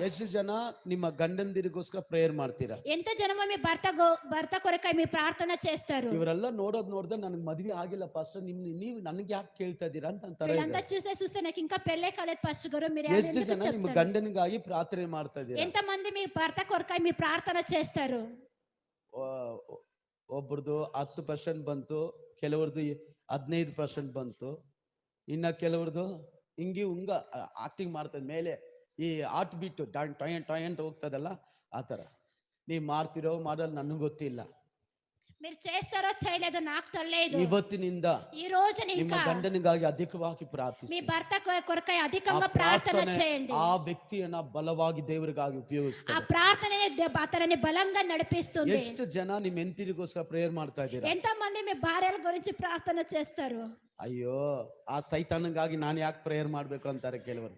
ಎಷ್ಟು ಜನ ನಿಮ್ಮ ಗಂಡಂದಿರಿಗೋಸ್ಕರ ಪ್ರೇಯರ್ ಮಾಡ್ತೀರಾ? ఎంత జనమో మీ భర్త కొరకై మీ ప్రార్థన చేస్తారు. ಇವರೆಲ್ಲ ನೋಡ್ದೆ ನನಗೆ ಮದುವೆ ಆಗಿಲ್ಲ ಪಾಸ್ಟರ್, ನೀವು ನನಗೆ ಯಾಕೆ ಕೇಳ್ತಾ ಇದ್ದೀರಾ ಅಂತ ಅಂತಾರೆ. వీళ్ళంతా చూస్తే నాకు ఇంకా పెళ్ళే కాలేదు పాస్టర్ గారు, మీరు ಎಷ್ಟು ಜನ ನಿಮ್ಮ గంಡನಿಗಾಗಿ ಪ್ರಾರ್ಥನೆ ಮಾಡ್ತಾ ಇದ್ದೀರಾ? ఎంత మంది మీ భర్త కొరకై మీ ప్రార్థన చేస్తారు? ಒಬ್ಬರದು 10% ಬಂತು, ಕೆಲವರದು 15% ಬಂತು, ಇನ್ನ ಕೆಲವರದು ಹಿಂಗೆ ಆಕ್ಟಿಂಗ್ ಮಾಡ್ತದೆ ಮೇಲೆ, ಈ ಆರ್ಟ್ ಬಿಟ್ಟು ಟಾಯ್ ಅಂತ ಹೋಗ್ತದಲ್ಲ ಆ ತರ. ನೀವು ಮಾಡ್ತಿರೋ ಮಾಡಲ್ ನನಗೆ ಗೊತ್ತಿಲ್ಲ, మీరు చేస్తారో చేయలేదో నాకు తెలియదు. ಇವತ್ತಿನಿಂದ ఈ రోజు ನಿಮ್ಮ ಗಂಡನಿಗಾಗಿ ಅಧಿಕವಾಗಿ ಪ್ರಾರ್ಥಿಸಿ. మీ భర్త కొరకై అధికంగా ప్రార్థన చేయండి. ఆ వ్యక్తిಯನ್ನ ಬಲವಾಗಿ ದೇವರಿಗಾಗಿ ಉಪಯೋಗಿಸ್ತಾರೆ. ఆ ప్రార్థననే అతనిని బలంగా నడిపిస్తుంది. ಎಷ್ಟು ಜನ ನಿಮ್ಮ ಹೆಂಡತಿಗೋಸ್ಕರ ಪ್ರೇಯರ್ ಮಾಡ್ತಾ ಇದ್ದೀರಾ? ఎంత మంది మీ భార్యల గురించి ప్రార్థన చేస్తారు? ಅಯ್ಯೋ, ಆ ಸೈತಾನಗಾಗಿ ನಾನು ಯಾಕೆ ಪ್ರೇಯರ್ ಮಾಡ್ಬೇಕು ಅಂತಾರೆ ಕೆಲವರು.